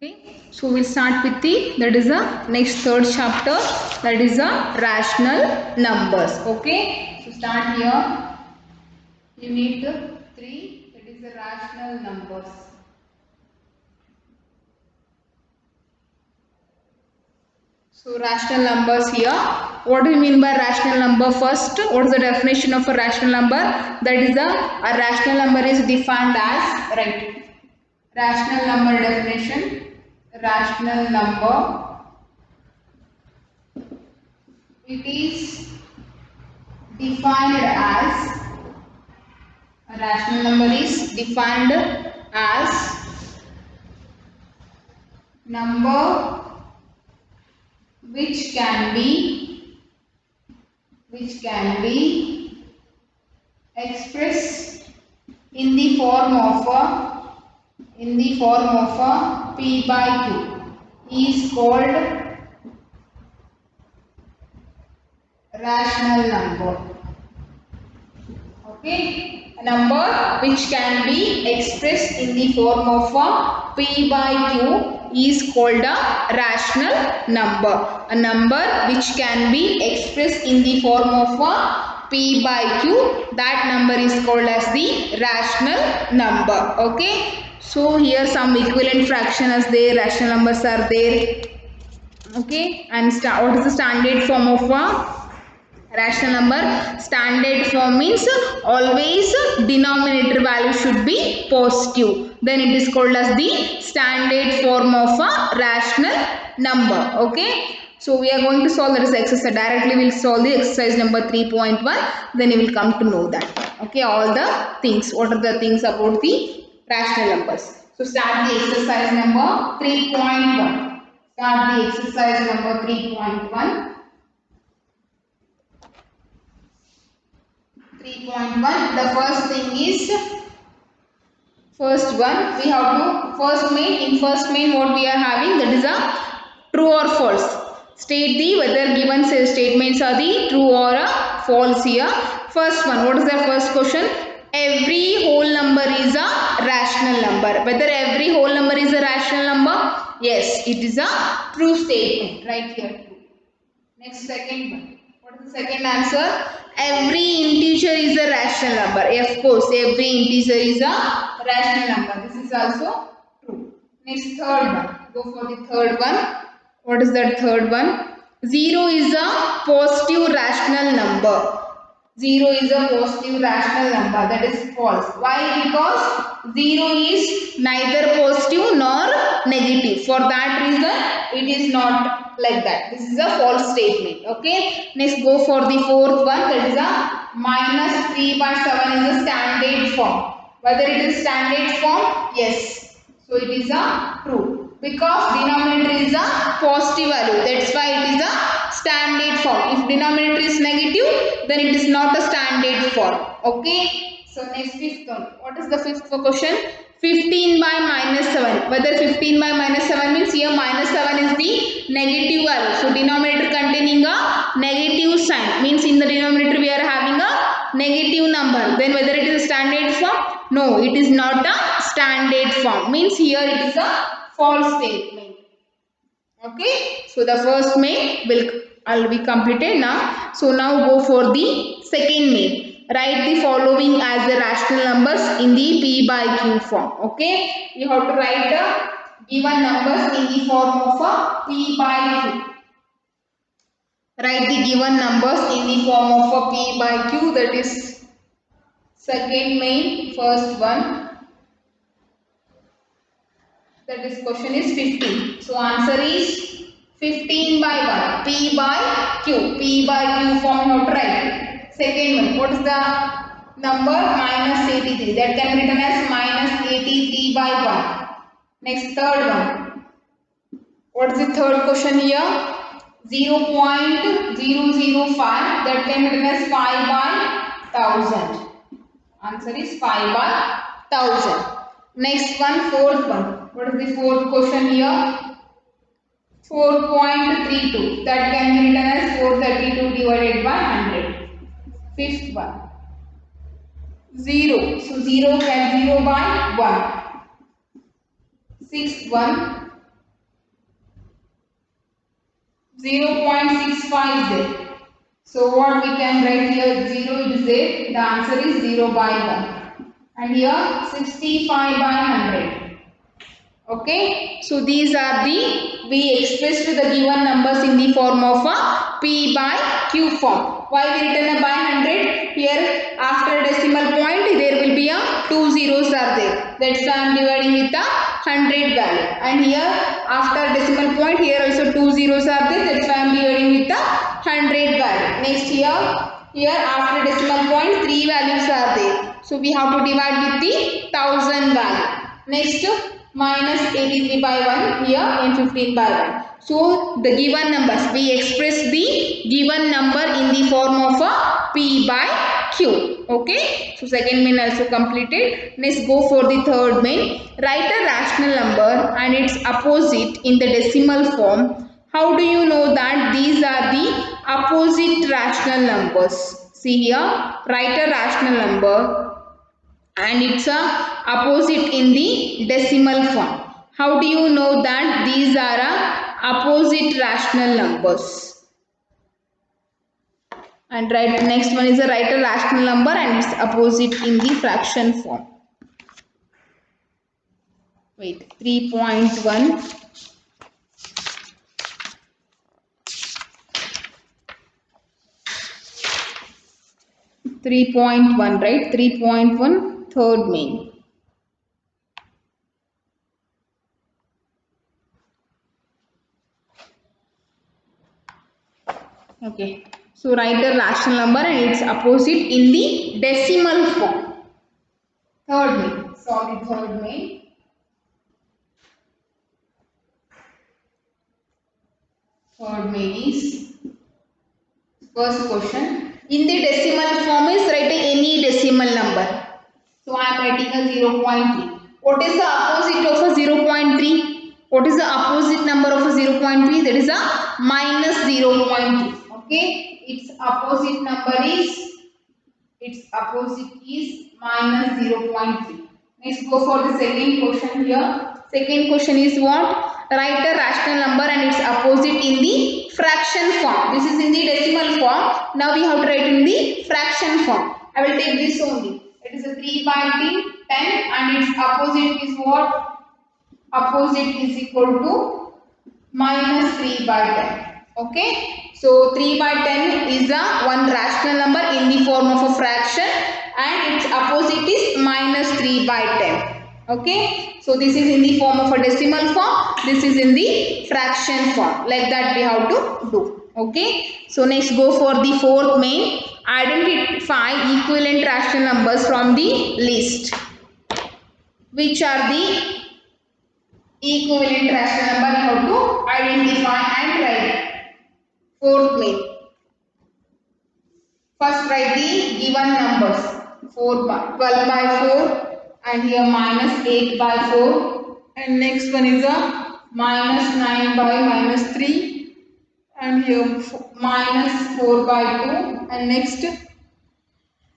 Okay, so we'll start with that is the next third chapter, that is the rational numbers. Okay, so start here. Unit 3, that is the rational numbers. So rational numbers here. What do you mean by rational number first? What is the definition of a rational number? That is a rational number is defined as, right, rational number definition. Rational number, it is defined as, a rational number is defined as number which can be expressed in the form of a p by q is called rational number. Okay, a number which can be expressed in the form of a p by q is called a rational number. A number which can be expressed in the form of a p by q, that number is called as the rational number. Okay, so here some equivalent fraction is there, rational numbers are there. Okay, and what is the standard form of a rational number? Standard form means always denominator value should be positive, then it is called as the standard form of a rational number. Okay, so we are going to solve, that is exercise. Directly we will solve the exercise number 3.1, then you will come to know that. Okay, all the things, what are the things about the rational numbers. So start the exercise number 3.1. Start the exercise number 3.1. 3.1. The first thing is, first one we have to first main. In first main what we are having, that is a true or false. State the whether given statements are the true or a false here. First one, what is the first question? Every whole number is a rational number. Whether every whole number is a rational number? Yes, it is a true statement. Right here, true. Next, second one. What is the second answer? Every integer is a rational number. Of course, every integer is a rational number. This is also true. Next, third one. Go for the third one. What is that third one? 0 is a positive rational number. 0 is a positive rational number. That is false. Why? Because 0 is neither positive nor negative. For that reason, it is not like that. This is a false statement. Okay. Next, go for the fourth one. That is a minus 3 by 7 is a standard form. Whether it is standard form? Yes. So it is a true. Because denominator is a positive value. That's why it is a standard form. If denominator is negative, then it is not a standard form. Okay. So next, fifth one. What is the fifth question? 15 by minus 7. Whether 15 by minus 7 means here minus 7 is the negative value. So denominator containing a negative sign. Means in the denominator we are having a negative number. Then whether it is a standard form? No, it is not a standard form. Means here it is a false statement. Okay. So the first main will be completed now. So now go for the second main. Write the following as the rational numbers in the p by q form. Okay. You have to write the given numbers in the form of a p by q. Write the given numbers in the form of a p by q. That is second main, first one. That is question is 15. So answer is 15 by 1. P by q. P by q form you have to write. Second one, what is the number? Minus 83. That can be written as minus 83 by 1. Next, third one. What is the third question here? 0.005. That can be written as 5 by 1000. Answer is 5 by 1000. Next one, fourth one. What is the fourth question here? 4.32. That can be written as 432 divided by 100. Fifth one. 0. So 0 can 0 by 1. Sixth one. 5 is there. So what we can write here, 0 is there, the answer is 0 by 1. And here 65 by 100. Okay, so these are we expressed the given numbers in the form of a P by Q form. Why we written a by 100? Here after decimal point there will be a 2 zeros are there. That's why I am dividing with the 100 value. And here after decimal point here also 2 zeros are there. That's why I am dividing with the 100 value. Next here after decimal point 3 values are there. So we have to divide with the 1000 value. Next minus 83 by 1 here and 15 by 1. So the given numbers, we express the given number in the form of a P by Q. Okay. So second main also completed. Let's go for the third main. Write a rational number and its opposite in the decimal form. How do you know that these are the opposite rational numbers? See here, write a rational number and it's a opposite in the decimal form. How do you know that these are opposite rational numbers? And right, next one is a write a rational number and its opposite in the fraction form. Wait, 3.1. Right? 3.1 third main. Okay. So write the rational number and its opposite in the decimal form. Third main. Solve the third main. Third main is first question. In the decimal form is write any decimal number. So I am writing a 0.3. What is the opposite of a 0.3? What is the opposite number of a 0.3? That is a minus 0.3. Okay. Its opposite is minus 0.3. Next go for the second question here. Second question is what? Write a rational number and its opposite in the fraction form. This is in the decimal form. Now we have to write in the fraction form. I will take this only. It is a 3 by 10 and its opposite is what? Opposite is equal to minus 3 by 10. Okay. So 3 by 10 is a one rational number in the form of a fraction and its opposite is minus 3 by 10. Okay. So this is in the form of a decimal form. This is in the fraction form. Like that we have to do. Okay. So next go for the fourth main. Identify equivalent rational numbers from the list. Which are the equivalent rational number? You have to identify and write. Fourth main. First write the given numbers. 12 by 4 and here minus 8 by 4 and next one is a minus 9 by minus 3 and here minus 4 by 2 and next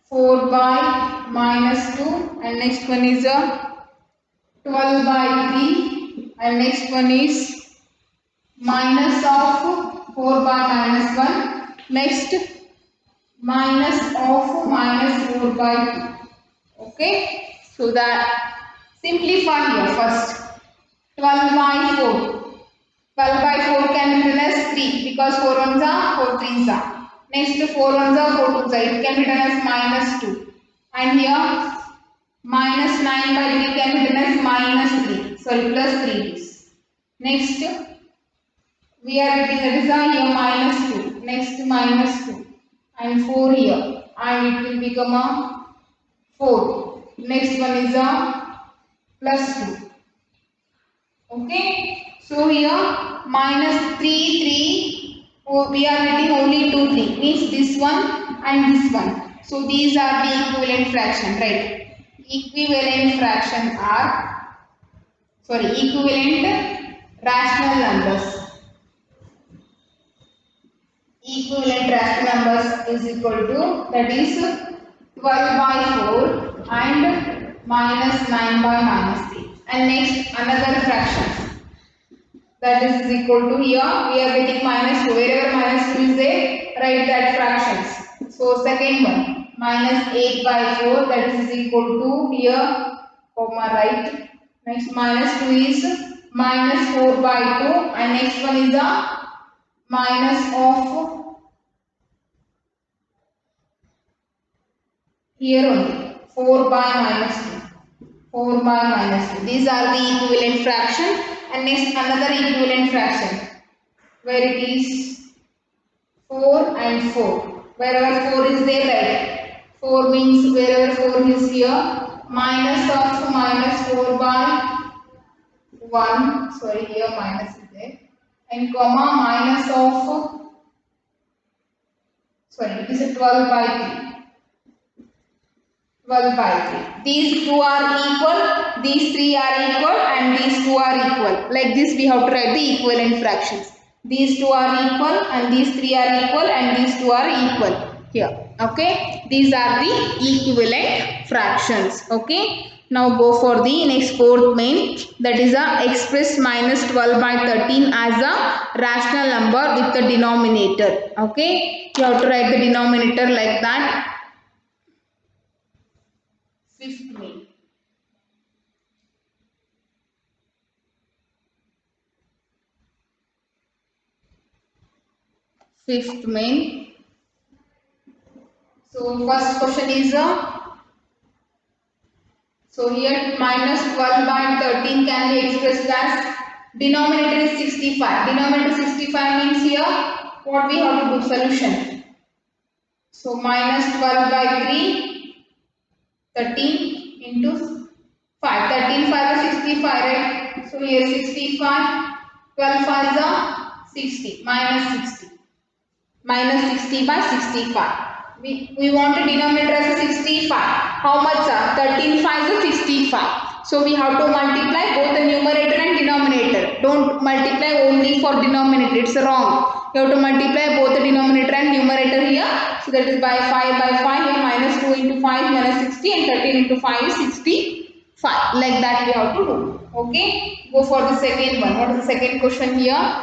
4 by minus 2 and next one is a 12 by 3 and next one is minus of 4 by minus 1, next minus of minus 4 by 2. Okay, so that simplify here first. 12 by 4. 12 by 4 can be written as 3 because 4 ones are 4 threes are. Next 4 ones are 4 twos are. It can be written as minus 2. And here minus 9 by 3 can be written as minus 3. Sorry, plus 3 is. Next we are writing that is here minus 2. Next minus 2 and 4 here and it will become a 4. Next one is a plus 2. Okay. So here minus 3, 3. We are writing only 2, 3. Means this one and this one. So these are the equivalent fraction, right? Equivalent fraction are, equivalent rational numbers. Equivalent rational numbers is equal to, that is 12 by 4 and minus 9 by minus 3. And next another fraction. that is equal to here we are getting minus 2. Wherever minus 2 is there, write that fractions. So second one minus 8 by 4 that is equal to here comma right. Next minus 2 is minus 4 by 2 and next one is the minus of here only 4 by minus 2. 4 by minus 2. These are the equivalent fraction and next another equivalent fraction where it is 4 and 4. Wherever 4 is there, right? 4 means wherever 4 is here, minus of minus 4 by 1, sorry here minus is there, and comma minus of, sorry it is a 12 by 3. 12 by 3. These two are equal, these three are equal and these two are equal. Like this we have to write the equivalent fractions. These two are equal and these three are equal and these two are equal here. Okay. These are the equivalent fractions. Okay. Now go for the next fourth main, that is express minus 12 by 13 as a rational number with the denominator. Okay. You have to write the denominator like that. Fifth main. Fifth main. So first question is so here minus 12 by 13 can be expressed as denominator is 65. Denominator 65 means here what we have to do solution. So minus 12 by 3 13 into 5. 13 5 is 65, right? So here 65, 12 5 is 60, minus 60. Minus 60 by 65. We want a denominator as a 65. How much? 13 5 is 65. So we have to multiply both the numerator and denominator. Don't multiply only for denominator. It's wrong. You have to multiply both the denominator and numerator here. So that is by 5 by 5 here minus 2 into 5 minus 60 and 13 into 5 is 65. Like that we have to do. Okay. Go for the second one. What is the second question here?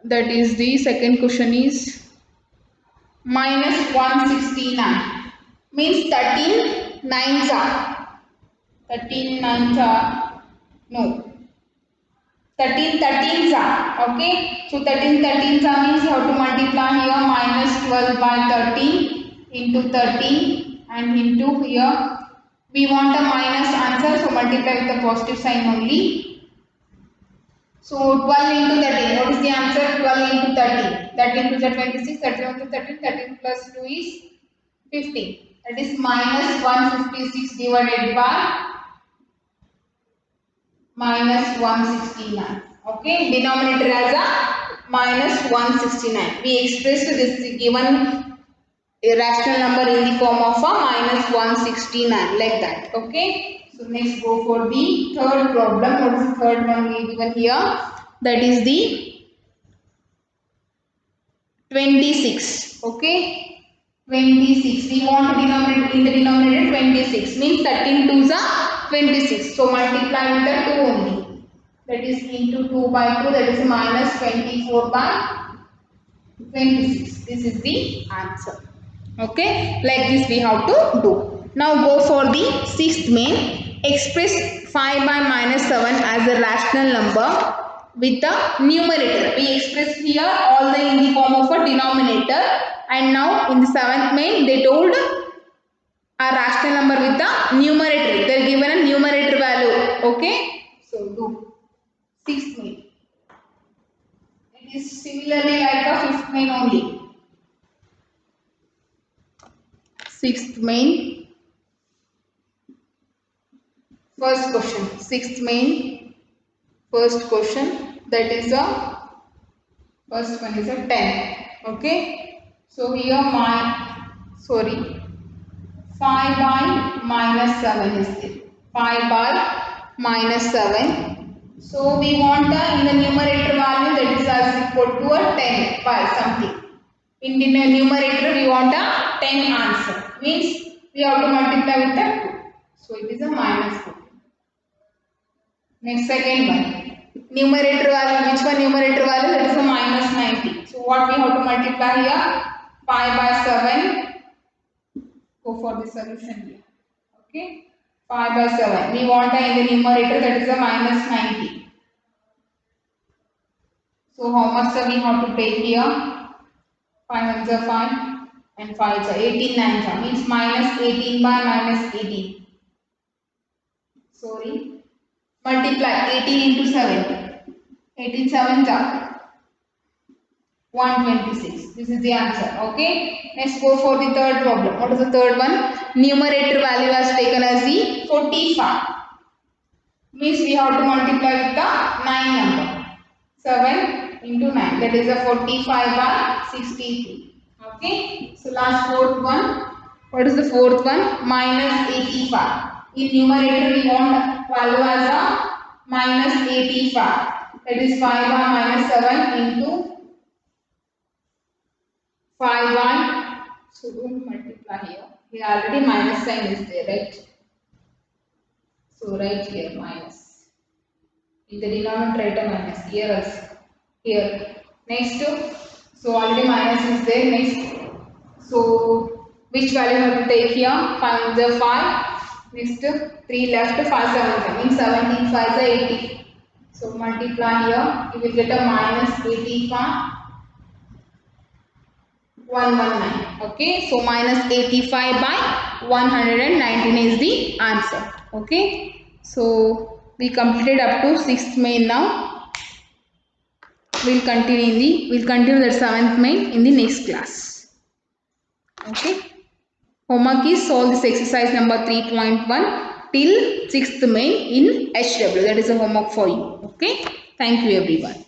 That is the second question is minus 169 means 13 nines are 13 nines are no 13 13s are okay. So 13 13s are means you have to multiply here minus 12 by 13 into 13 and into here we want a minus answer, so multiply with the positive sign only. So 12 into 13, what is the answer? 12 into 13, 13 to the 26, 31 to 13, 13 plus 2 is 15. That is minus 156 divided by minus 169. Okay, denominator as a minus 169. We expressed this given irrational number in the form of a minus 169 like that. Okay. So next go for the third problem. What is the third one we given here? That is the 26. Okay. 26. We want denominator in the denominator 26 means 13 2s are 26. So multiply with the 2 only. That is into 2 by 2. That is minus 24 by 26. This is the answer. Okay. Like this we have to do. Now go for the sixth main. Express 5 by minus 7 as a rational number with the numerator. We express here all the in the form of a denominator and now in the seventh main they told a rational number with the numerator. They are given a numerator value. Okay. So do sixth main. It is similarly like a fifth main only. Sixth main. First question, sixth main, first question, that is the first one is a 10. Okay. So here 5 by minus 7 is there. 5 by minus 7. So we want in the numerator value that is as equal to a 10 by something. In the numerator we want a 10 answer. Means we have to multiply with the 2. So it is a minus 14. Next second one. Numerator value, which one numerator value? That is a minus 90. So what we have to multiply here? 5 by 7. Go for the solution here. Okay. 5 by 7. We want in the numerator, that is a minus 90. So how much we have to take here? 5 ones are 5 and 5 are 18 nines are means minus 18 by minus 18. Sorry. Multiply 18 into 7. 18 sevens are 126. This is the answer. Okay. Let's go for the third problem. What is the third one? Numerator value was taken as the 45. Means we have to multiply with the 9 number. 7 into 9. That is a 45 by 62. Okay. So last fourth one. What is the fourth one? Minus 85. In numerator we want value as a minus 85. That is 5 by minus 7 into 5 by. So don't multiply here. Here already minus sign is there, right? So write here minus. In the denominator minus. Here also. Here. Next. So already minus is there. Next. So which value have to take here? 5 is 5. Next 3 left, 5 7 means 17 5 is 80. So multiply here. You will get a minus 85. 119. Okay. So minus 85 by 119 is the answer. Okay. So we completed up to 6th main now. We'll continue the 7th main in the next class. Okay. Homework is solve this exercise number 3.1 till 6th main in HW. That is a homework for you. Okay. Thank you everyone.